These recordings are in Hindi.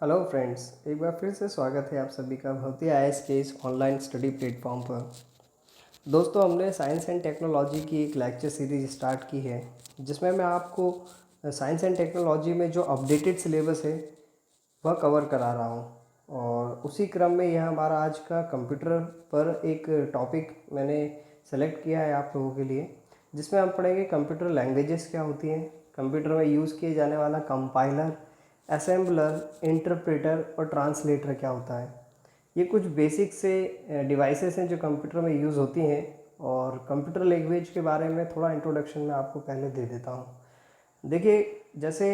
हेलो फ्रेंड्स, एक बार फिर से स्वागत है आप सभी का भर्ती आईएएस के इस ऑनलाइन स्टडी प्लेटफॉर्म पर। दोस्तों, हमने साइंस एंड टेक्नोलॉजी की एक लेक्चर सीरीज स्टार्ट की है जिसमें मैं आपको साइंस एंड टेक्नोलॉजी में जो अपडेटेड सिलेबस है वह कवर करा रहा हूँ। और उसी क्रम में यह हमारा आज का कंप्यूटर पर एक टॉपिक मैंने सेलेक्ट किया है आप लोगों के लिए, जिसमें हम पढ़ेंगे कंप्यूटर लैंग्वेजेस क्या होती हैं, कंप्यूटर में यूज़ किए जाने वाला कंपाइलर, असेंबलर, इंटरप्रेटर और ट्रांसलेटर क्या होता है। ये कुछ बेसिक से डिवाइसेस हैं जो कंप्यूटर में यूज़ होती हैं। और कंप्यूटर लैंग्वेज के बारे में थोड़ा इंट्रोडक्शन मैं आपको पहले दे देता हूँ। देखिए, जैसे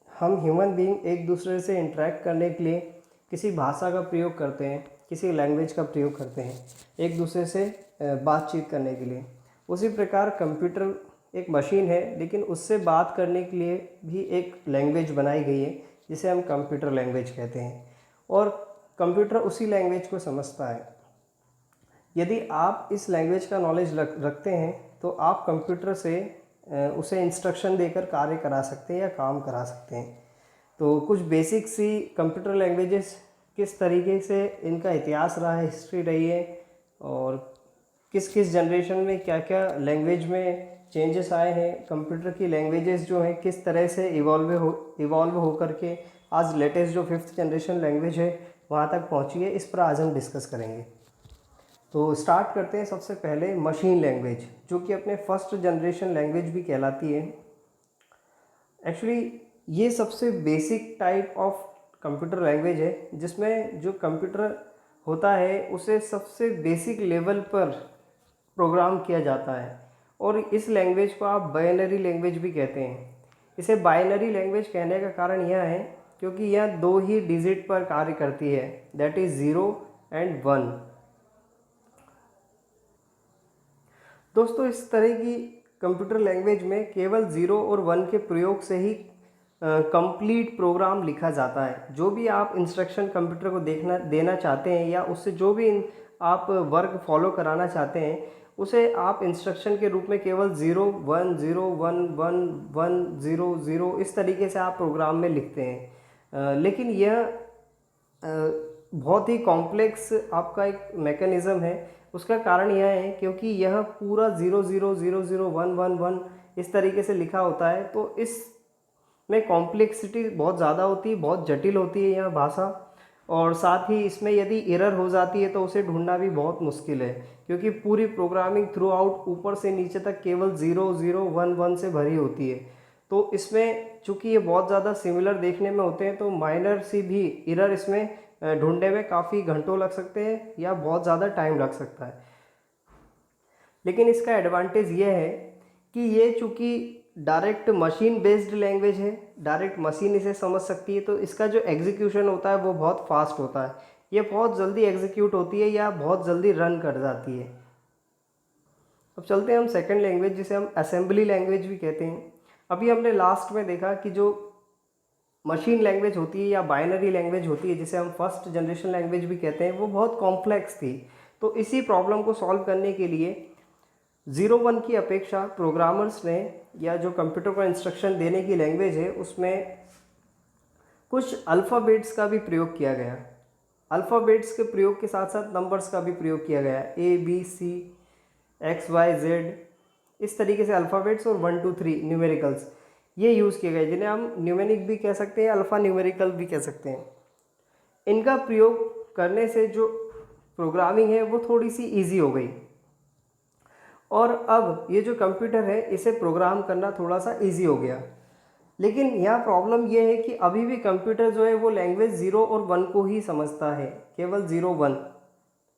हम ह्यूमन बीइंग एक दूसरे से इंटरेक्ट करने के लिए किसी भाषा का प्रयोग करते हैं, किसी लैंग्वेज का प्रयोग करते हैं एक दूसरे से बातचीत करने के लिए। उसी प्रकार कंप्यूटर एक मशीन है, लेकिन उससे बात करने के लिए भी एक लैंग्वेज बनाई गई है जिसे हम कंप्यूटर लैंग्वेज कहते हैं। और कंप्यूटर उसी लैंग्वेज को समझता है। यदि आप इस लैंग्वेज का नॉलेज रखते हैं तो आप कंप्यूटर से उसे इंस्ट्रक्शन देकर कार्य करा सकते हैं या काम करा सकते हैं। तो कुछ बेसिक सी कंप्यूटर लैंग्वेजेस, किस तरीके से इनका इतिहास रहा है, हिस्ट्री रही है, और किस किस जनरेशन में क्या क्या लैंग्वेज में चेंजेस आए हैं, कंप्यूटर की लैंग्वेजेस जो हैं किस तरह से इवॉल्व हो करके आज लेटेस्ट जो 5th जनरेशन लैंग्वेज है वहाँ तक पहुँची है, इस पर आज हम डिस्कस करेंगे। तो स्टार्ट करते हैं सबसे पहले मशीन लैंग्वेज, जो कि अपने फर्स्ट जनरेशन लैंग्वेज भी कहलाती है। एक्चुअली ये सबसे basic type of computer language है जिसमें जो कंप्यूटर होता है उसे सबसे बेसिक लेवल पर प्रोग्राम किया जाता है। और इस लैंग्वेज को आप बाइनरी लैंग्वेज भी कहते हैं। इसे बाइनरी लैंग्वेज कहने का कारण यह है क्योंकि यह 2 ही डिजिट पर कार्य करती है, दैट इज़ 0 एंड 1। दोस्तों, इस तरह की कंप्यूटर लैंग्वेज में केवल 0 और 1 के प्रयोग से ही कंप्लीट प्रोग्राम लिखा जाता है। जो भी आप इंस्ट्रक्शन कंप्यूटर को देना चाहते हैं या उससे जो भी आप वर्क फॉलो कराना चाहते हैं उसे आप इंस्ट्रक्शन के रूप में केवल 0 1 0 1 1 1 0 0 इस तरीके से आप प्रोग्राम में लिखते हैं। लेकिन यह बहुत ही कॉम्प्लेक्स आपका एक मैकेनिज़्म है। उसका कारण यह है क्योंकि यह पूरा 0 0 0 0 1 1 1 इस तरीके से लिखा होता है, तो इस में कॉम्प्लेक्सिटी बहुत ज़्यादा होती है, बहुत जटिल होती है यह भाषा। और साथ ही इसमें यदि एरर हो जाती है तो उसे ढूंढना भी बहुत मुश्किल है, क्योंकि पूरी प्रोग्रामिंग थ्रू आउट ऊपर से नीचे तक केवल 0 0 1 1 से भरी होती है। तो इसमें चूंकि ये बहुत ज़्यादा सिमिलर देखने में होते हैं तो माइनर सी भी एरर इसमें ढूंढने में काफ़ी घंटों लग सकते हैं या बहुत ज़्यादा टाइम लग सकता है। लेकिन इसका एडवांटेज ये है कि ये चूँकि डायरेक्ट मशीन बेस्ड लैंग्वेज है, डायरेक्ट मशीन इसे समझ सकती है, तो इसका जो एग्जीक्यूशन होता है वो बहुत फास्ट होता है। ये बहुत जल्दी एग्जीक्यूट होती है या बहुत जल्दी रन कर जाती है। अब चलते हैं हम सेकंड लैंग्वेज, जिसे हम असेंबली लैंग्वेज भी कहते हैं। अभी हमने लास्ट में देखा कि जो मशीन लैंग्वेज होती है या बाइनरी लैंग्वेज होती है, जिसे हम फर्स्ट जनरेशन लैंग्वेज भी कहते हैं, वो बहुत कॉम्प्लेक्स थी। तो इसी प्रॉब्लम को सॉल्व करने के लिए 0 1 की अपेक्षा प्रोग्रामर्स ने, या जो कंप्यूटर को इंस्ट्रक्शन देने की लैंग्वेज है, उसमें कुछ अल्फ़ाबेट्स का भी प्रयोग किया गया। अल्फ़ाबेट्स के प्रयोग के साथ साथ नंबर्स का भी प्रयोग किया गया, ABC XY Z इस तरीके से अल्फ़ाबेट्स, और 1 2 3 न्यूमेरिकल्स ये यूज़ किए गए, जिन्हें हम न्यूमेरिक भी कह सकते हैं, अल्फ़ा न्यूमेरिकल भी कह सकते हैं। इनका प्रयोग करने से जो प्रोग्रामिंग है वो थोड़ी सी ईजी हो गई। और अब ये जो कंप्यूटर है इसे प्रोग्राम करना थोड़ा सा इजी हो गया। लेकिन यहाँ प्रॉब्लम ये है कि अभी भी कंप्यूटर जो है वो लैंग्वेज 0 और 1 को ही समझता है, केवल 0 1।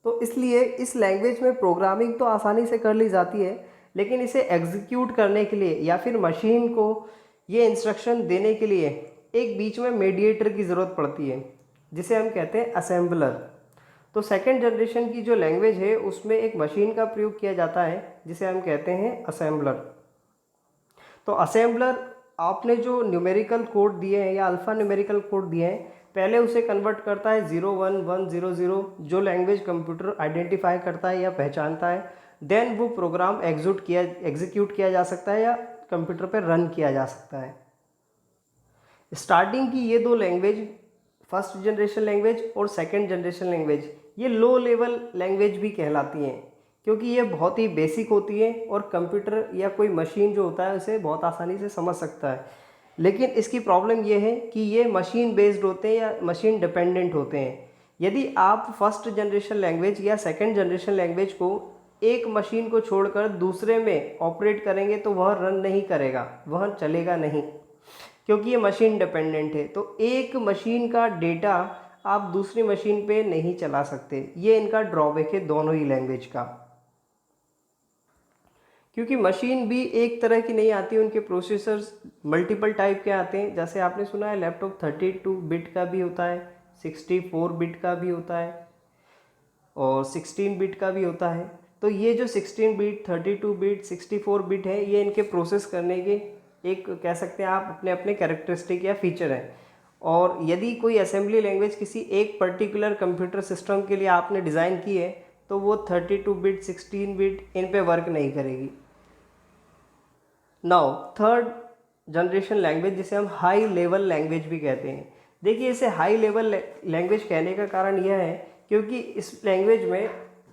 तो इसलिए इस लैंग्वेज में प्रोग्रामिंग तो आसानी से कर ली जाती है, लेकिन इसे एग्जीक्यूट करने के लिए या फिर मशीन को ये इंस्ट्रक्शन देने के लिए एक बीच में मीडिएटर की ज़रूरत पड़ती है, जिसे हम कहते हैं असेंबलर। तो सेकेंड जनरेशन की जो लैंग्वेज है उसमें एक मशीन का प्रयोग किया जाता है जिसे हम कहते हैं असेंबलर। तो असेंबलर आपने जो न्यूमेरिकल कोड दिए हैं या अल्फ़ा न्यूमेरिकल कोड दिए हैं, पहले उसे कन्वर्ट करता है 0 1 1 0 0 जो लैंग्वेज कंप्यूटर आइडेंटिफाई करता है या पहचानता है। देन वो प्रोग्राम एग्जीक्यूट किया जा सकता है या कंप्यूटर पर रन किया जा सकता है। स्टार्टिंग की ये 2 लैंग्वेज फर्स्ट जनरेशन लैंग्वेज और सेकंड जनरेशन लैंग्वेज, ये लो लेवल लैंग्वेज भी कहलाती हैं, क्योंकि ये बहुत ही बेसिक होती है और कंप्यूटर या कोई मशीन जो होता है उसे बहुत आसानी से समझ सकता है। लेकिन इसकी प्रॉब्लम ये है कि ये मशीन बेस्ड होते हैं या मशीन डिपेंडेंट होते हैं। यदि आप फर्स्ट जनरेशन लैंग्वेज या सेकंड जनरेशन लैंग्वेज को एक मशीन को छोड़कर दूसरे में ऑपरेट करेंगे तो वह रन नहीं करेगा, वह चलेगा नहीं, क्योंकि ये मशीन डिपेंडेंट है। तो एक मशीन का डेटा आप दूसरी मशीन पे नहीं चला सकते, ये इनका ड्रॉबैक है दोनों ही लैंग्वेज का। क्योंकि मशीन भी एक तरह की नहीं आती, उनके प्रोसेसर्स मल्टीपल टाइप के आते हैं। जैसे आपने सुना है लैपटॉप 32 बिट का भी होता है, 64 बिट का भी होता है और 16 बिट का भी होता है। तो ये जो 16 बिट, 32 बिट, 64 बिट है, ये इनके प्रोसेस करने के एक कह सकते हैं आप अपने अपने कैरेक्टरिस्टिक या फीचर हैं। और यदि कोई असेंबली लैंग्वेज किसी एक पर्टिकुलर कंप्यूटर सिस्टम के लिए आपने डिज़ाइन की है तो वो 32 बिट, 16 बिट इन पे वर्क नहीं करेगी। नाउ थर्ड जनरेशन लैंग्वेज, जिसे हम हाई लेवल लैंग्वेज भी कहते हैं। देखिए, इसे हाई लेवल लैंग्वेज कहने का कारण यह है क्योंकि इस लैंग्वेज में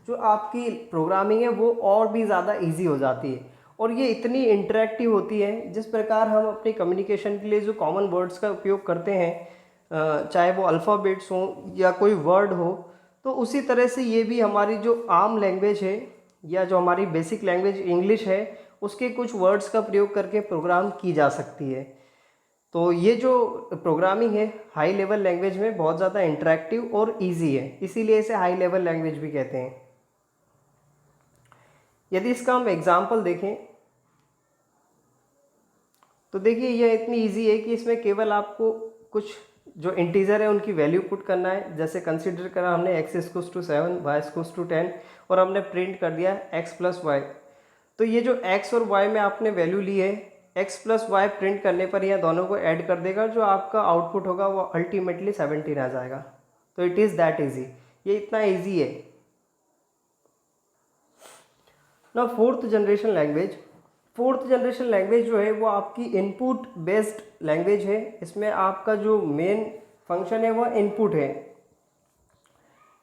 जो आपकी प्रोग्रामिंग है वो और भी ज़्यादा इजी हो जाती है और ये इतनी इंटरेक्टिव होती है। जिस प्रकार हम अपनी कम्युनिकेशन के लिए जो कॉमन वर्ड्स का उपयोग करते हैं, चाहे वो अल्फ़ाबेट्स हों या कोई वर्ड हो, तो उसी तरह से ये भी हमारी जो आम लैंग्वेज है या जो हमारी बेसिक लैंग्वेज इंग्लिश है उसके कुछ वर्ड्स का प्रयोग करके प्रोग्राम की जा सकती है। तो ये जो प्रोग्रामिंग है हाई लेवल लैंग्वेज में बहुत ज़्यादा इंटरेक्टिव और इजी है, इसीलिए इसे हाई लेवल लैंग्वेज भी कहते हैं। यदि इसका हम एग्जांपल देखें तो देखिए यह इतनी इजी है कि इसमें केवल आपको कुछ जो इंटीजर है उनकी वैल्यू पुट करना है। जैसे कंसीडर करा हमने x = 7, y = 10 और हमने प्रिंट कर दिया x + y। तो ये जो x और y में आपने वैल्यू ली है, x + y प्रिंट करने पर यह दोनों को ऐड कर देगा, जो आपका आउटपुट होगा वो अल्टीमेटली 17 आ जाएगा। तो इट इज़ दैट इजी, ये इतना इजी है। ना फोर्थ जनरेशन लैंग्वेज जो है वो आपकी इनपुट बेस्ड लैंग्वेज है। इसमें आपका जो मेन फंक्शन है वह इनपुट है।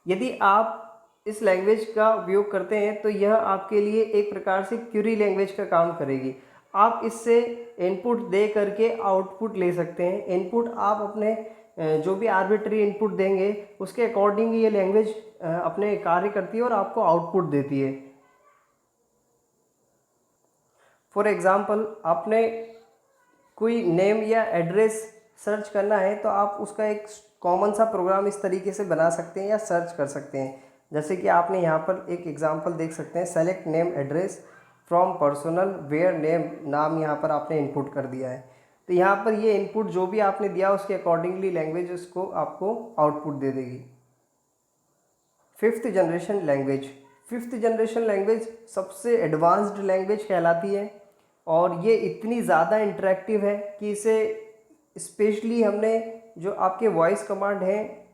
यदि आप इस लैंग्वेज का उपयोग करते हैं तो यह आपके लिए एक प्रकार से क्यूरी लैंग्वेज का काम करेगी। आप इससे इनपुट दे करके आउटपुट ले सकते हैं। इनपुट आप अपने जो भी आर्बिट्री इनपुट देंगे उसके अकॉर्डिंग ये लैंग्वेज अपने कार्य करती है और आपको आउटपुट देती है। फॉर एग्ज़ाम्पल, आपने कोई नेम या एड्रेस सर्च करना है तो आप उसका एक कॉमन सा प्रोग्राम इस तरीके से बना सकते हैं या सर्च कर सकते हैं। जैसे कि आपने यहाँ पर एक एग्जांपल देख सकते हैं, select name address from personal where name, नाम यहाँ पर आपने इनपुट कर दिया है। तो यहाँ पर ये इनपुट जो भी आपने दिया उसके अकॉर्डिंगली लैंग्वेज उसको आपको आउटपुट दे देगी। फिफ्थ जनरेशन लैंग्वेज सबसे एडवांस्ड लैंग्वेज कहलाती है और ये इतनी ज़्यादा इंटरेक्टिव है कि इसे स्पेशली हमने जो आपके वॉइस कमांड हैं,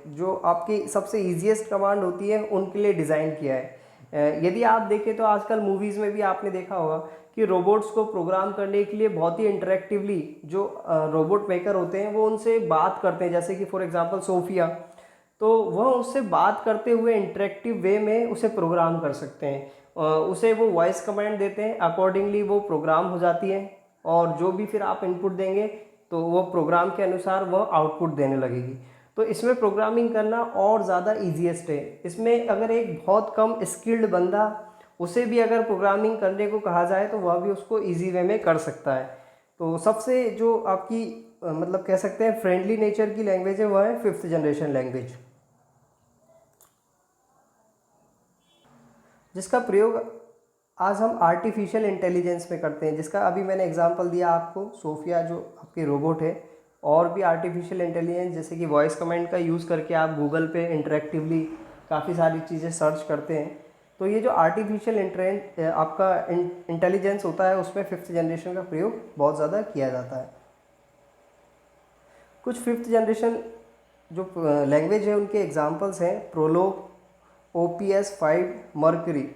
जो आपकी सबसे ईजीएस्ट कमांड होती है उनके लिए डिज़ाइन किया है। यदि आप देखें तो आजकल मूवीज़ में भी आपने देखा होगा कि रोबोट्स को प्रोग्राम करने के लिए बहुत ही इंटरेक्टिवली जो रोबोट मेकर होते हैं वो उनसे बात करते हैं। जैसे कि फॉर एग्जांपल सोफिया, तो वह उससे बात करते हुए इंटरेक्टिव वे में उसे प्रोग्राम कर सकते हैं। उसे वो वॉइस कमांड देते हैं, अकॉर्डिंगली वो प्रोग्राम हो जाती है और जो भी फिर आप इनपुट देंगे तो वो प्रोग्राम के अनुसार वह आउटपुट देने लगेगी। तो इसमें प्रोग्रामिंग करना और ज़्यादा ईजीएस्ट है। इसमें अगर एक बहुत कम स्किल्ड बंदा उसे भी अगर प्रोग्रामिंग करने को कहा जाए तो वह भी उसको ईजी वे में कर सकता है। तो सबसे जो आपकी मतलब कह सकते हैं फ्रेंडली नेचर की लैंग्वेज है वह है फिफ्थ जनरेशन लैंग्वेज, जिसका प्रयोग आज हम आर्टिफिशियल इंटेलिजेंस में करते हैं। जिसका अभी मैंने एग्जांपल दिया आपको, सोफिया जो आपकी रोबोट है। और भी आर्टिफिशियल इंटेलिजेंस जैसे कि वॉइस कमांड का यूज़ करके आप गूगल पे इंटरेक्टिवली काफ़ी सारी चीज़ें सर्च करते हैं। तो ये जो आर्टिफिशियल आपका इंटेलिजेंस होता है उसमें फिफ्थ जनरेशन का प्रयोग बहुत ज़्यादा किया जाता है। कुछ फिफ्थ जनरेशन जो लैंग्वेज है उनके एग्जांपल्स हैं प्रोलोग, OPS 5, मर्करी।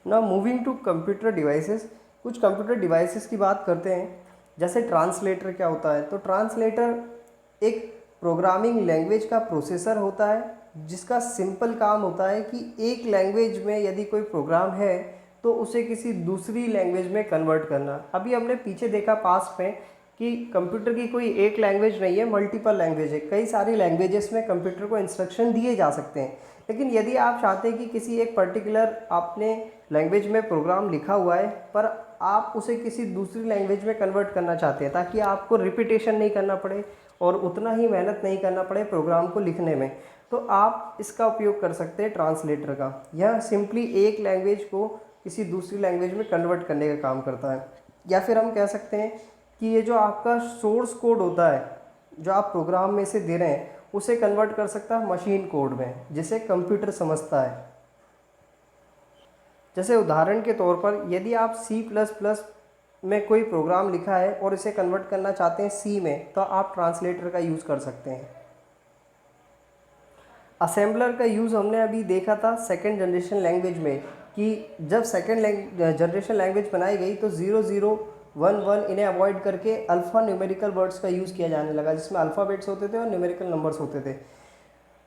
ना मूविंग टू कंप्यूटर डिवाइसेस, कुछ कंप्यूटर डिवाइसेस की बात करते हैं। जैसे ट्रांसलेटर क्या होता है, तो ट्रांसलेटर एक प्रोग्रामिंग लैंग्वेज का प्रोसेसर होता है जिसका सिंपल काम होता है कि एक लैंग्वेज में यदि कोई प्रोग्राम है तो उसे किसी दूसरी लैंग्वेज में कन्वर्ट करना। अभी हमने पीछे देखा पास्ट में कि कंप्यूटर की कोई एक लैंग्वेज नहीं है, मल्टीपल लैंग्वेज है। कई सारी लैंग्वेजेस में कंप्यूटर को इंस्ट्रक्शन दिए जा सकते हैं, लेकिन यदि आप चाहते हैं कि किसी एक पर्टिकुलर आपने लैंग्वेज में प्रोग्राम लिखा हुआ है पर आप उसे किसी दूसरी लैंग्वेज में कन्वर्ट करना चाहते हैं ताकि आपको रिपीटेशन नहीं करना पड़े और उतना ही मेहनत नहीं करना पड़े प्रोग्राम को लिखने में, तो आप इसका उपयोग कर सकते हैं ट्रांसलेटर का। यह सिंपली एक लैंग्वेज को किसी दूसरी लैंग्वेज में कन्वर्ट करने का काम करता है। या फिर हम कह सकते हैं कि ये जो आपका सोर्स कोड होता है जो आप प्रोग्राम में से दे रहे हैं उसे कन्वर्ट कर सकता है मशीन कोड में जिसे कंप्यूटर समझता है। जैसे उदाहरण के तौर पर यदि आप C++ में कोई प्रोग्राम लिखा है और इसे कन्वर्ट करना चाहते हैं C में, तो आप ट्रांसलेटर का यूज़ कर सकते हैं। असेंबलर का यूज़ हमने अभी देखा था सेकेंड जनरेशन लैंग्वेज में कि जब सेकेंड जनरेशन लैंग्वेज बनाई गई तो 0011 इन्हें अवॉइड करके अल्फ़ा न्यूमेरिकल वर्ड्स का यूज़ किया जाने लगा जिसमें अल्फ़ाबेट्स होते थे और न्यूमेरिकल नंबर्स होते थे।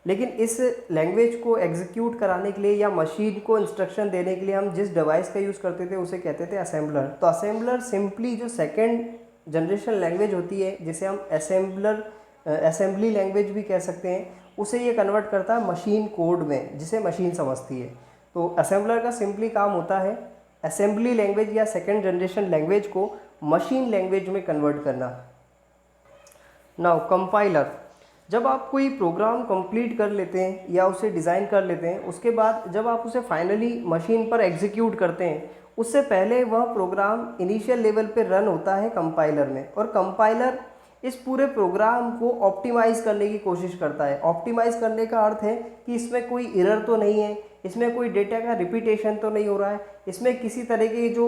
लेकिन इस लैंग्वेज को एग्जीक्यूट कराने के लिए या मशीन को इंस्ट्रक्शन देने के लिए हम जिस डिवाइस का यूज़ करते थे उसे कहते थे असेंबलर। तो असेंबलर सिंपली जो सेकेंड जनरेशन लैंग्वेज होती है जिसे हम असेंबली लैंग्वेज भी कह सकते हैं, उसे ये कन्वर्ट करता है मशीन कोड में जिसे मशीन समझती है। तो असेंबलर का सिंपली काम होता है असेंबली लैंग्वेज या सेकेंड जनरेशन लैंग्वेज को मशीन लैंग्वेज में कन्वर्ट करना। नाउ कंपाइलर, जब आप कोई प्रोग्राम कंप्लीट कर लेते हैं या उसे डिज़ाइन कर लेते हैं, उसके बाद जब आप उसे फाइनली मशीन पर एग्जीक्यूट करते हैं उससे पहले वह प्रोग्राम इनिशियल लेवल पे रन होता है कंपाइलर में, और कंपाइलर इस पूरे प्रोग्राम को ऑप्टिमाइज़ करने की कोशिश करता है। ऑप्टिमाइज़ करने का अर्थ है कि इसमें कोई एरर तो नहीं है, इसमें कोई डेटा का रिपीटेशन तो नहीं हो रहा है, इसमें किसी तरह के जो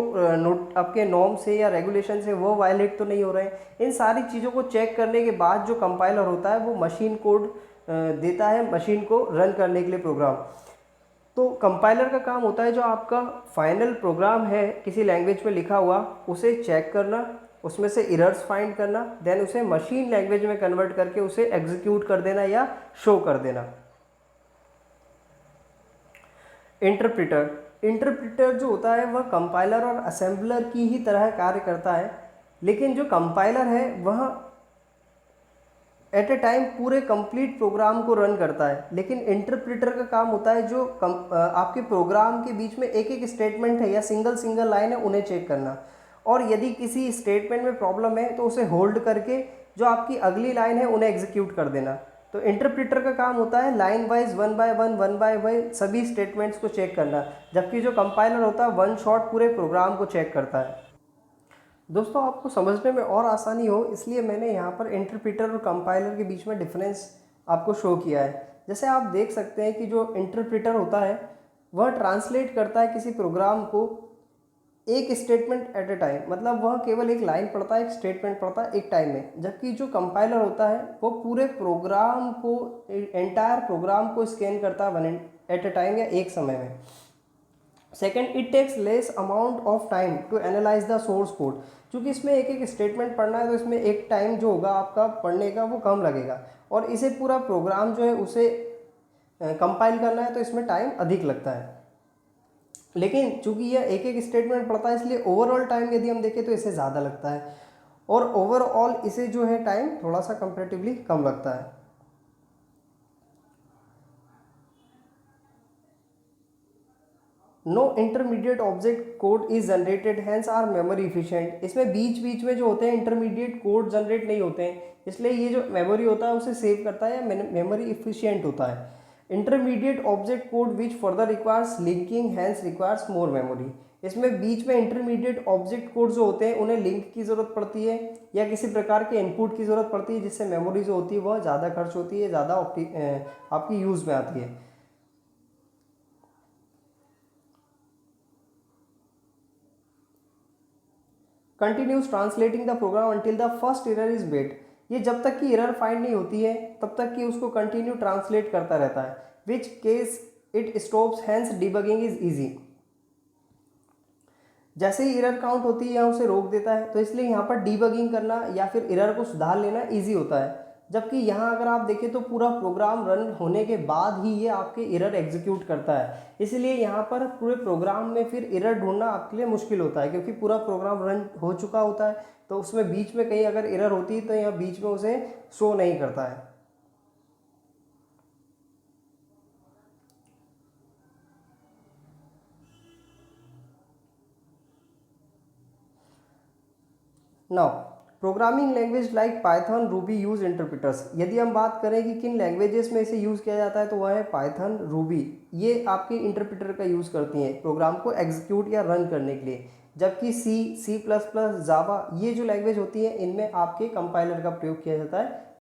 आपके नॉर्म्स है या रेगुलेशन है वो वायलेट तो नहीं हो रहे हैं। इन सारी चीज़ों को चेक करने के बाद जो कंपाइलर होता है वो मशीन कोड देता है मशीन को रन करने के लिए प्रोग्राम। तो कंपाइलर का काम होता है जो आपका फाइनल प्रोग्राम है किसी लैंग्वेज में लिखा हुआ उसे चेक करना, उसमें से एरर्स फाइंड करना, देन उसे मशीन लैंग्वेज में कन्वर्ट करके उसे एग्जीक्यूट कर देना या शो कर देना। इंटरप्रेटर जो होता है वह कंपाइलर और असेंबलर की ही तरह कार्य करता है, लेकिन जो कंपाइलर है वह एट ए टाइम पूरे कंप्लीट प्रोग्राम को रन करता है, लेकिन इंटरप्रेटर का काम होता है जो आपके प्रोग्राम के बीच में एक एक स्टेटमेंट है या सिंगल लाइन है उन्हें चेक करना, और यदि किसी स्टेटमेंट में प्रॉब्लम है तो उसे होल्ड करके जो आपकी अगली लाइन है उन्हें एग्जीक्यूट कर देना। तो इंटरप्रेटर का काम होता है line wise one by one सभी स्टेटमेंट्स को चेक करना, जबकि जो कंपाइलर होता है वन शॉट पूरे प्रोग्राम को चेक करता है। दोस्तों, आपको समझने में और आसानी हो इसलिए मैंने यहाँ पर इंटरप्रेटर और कंपाइलर के बीच में डिफरेंस आपको शो किया है। जैसे आप देख सकते हैं कि जो इंटरप्रेटर होता है वह ट्रांसलेट करता है किसी प्रोग्राम को एक स्टेटमेंट एट ए टाइम, मतलब वह केवल एक लाइन पढ़ता है, एक स्टेटमेंट पढ़ता है एक टाइम में, जबकि जो कंपाइलर होता है वो पूरे प्रोग्राम को एंटायर प्रोग्राम को स्कैन करता है वन एट ए टाइम या एक समय में। Second, it takes less amount of time to analyse the source code. क्योंकि इसमें एक एक स्टेटमेंट पढ़ना है तो इसमें एक टाइम जो होगा आपका पढ़ने का वो कम लगेगा, और इसे पूरा प्रोग्राम जो है उसे कंपाइल करना है तो इसमें टाइम अधिक लगता है। लेकिन चूंकि यह एक एक स्टेटमेंट पढ़ता है इसलिए ओवरऑल टाइम यदि हम देखें तो इसे ज़्यादा लगता है, और ओवरऑल इसे जो है टाइम थोड़ा सा कंपैरेटिवली कम लगता है। No intermediate object code is generated hence are memory efficient. इसमें बीच बीच में जो होते हैं इंटरमीडिएट कोड जनरेट नहीं होते हैं, इसलिए ये जो मेमोरी होता है उसे सेव करता है या मेमोरी इफिशिएंट होता है। Intermediate object code which further requires linking hence requires more memory. इसमें बीच में इंटरमीडिएट ऑब्जेक्ट कोड जो होते हैं उन्हें लिंक की ज़रूरत पड़ती है या किसी प्रकार के इनपुट की ज़रूरत पड़ती है, जिससे मेमोरी जो होती है वह ज़्यादा खर्च होती है, ज़्यादा आपकी यूज़ में आती है। Continues translating the program until the first error is made. ये जब तक कि एरर फाइंड नहीं होती है तब तक कि उसको कंटिन्यू ट्रांसलेट करता रहता है, which case it stops hence debugging is easy. जैसे ही एरर काउंट होती है या उसे रोक देता है, तो इसलिए यहाँ पर डिबगिंग करना या फिर एरर को सुधार लेना ईजी होता है। जबकि यहाँ अगर आप देखें तो पूरा प्रोग्राम रन होने के बाद ही ये आपके एरर एग्जीक्यूट करता है। इसलिए यहाँ पर पूरे प्रोग्राम में फिर एरर ढूंढना आपके लिए मुश्किल होता है, क्योंकि पूरा प्रोग्राम रन हो चुका होता है। तो उसमें बीच में कहीं अगर एरर होती है तो यहाँ बीच में उसे शो नहीं करता है। Now programming language like Python, Ruby use interpreters. यदि हम बात करें कि किन लैंग्वेजेस में इसे यूज़ किया जाता है तो वह है पाइथन, रूबी। ये आपके इंटरप्रिटर का यूज़ करती हैं प्रोग्राम को एग्जीक्यूट या रन करने के लिए। जबकि सी प्लस प्लस, जावा, ये जो लैंग्वेज होती है इनमें आपके कंपाइलर का प्रयोग किया जाता है।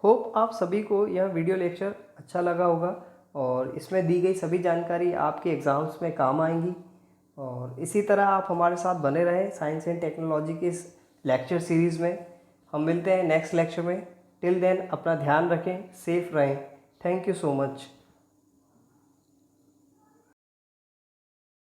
होप आप सभी को यह वीडियो लेक्चर अच्छा लगा होगा और इसमें दी गई सभी जानकारी आपके एग्ज़ाम्स में काम आएंगी। और इसी तरह आप हमारे साथ बने रहें साइंस एंड टेक्नोलॉजी के इस लेक्चर सीरीज़ में। हम मिलते हैं नेक्स्ट लेक्चर में। टिल देन अपना ध्यान रखें, सेफ रहें। Thank you so much.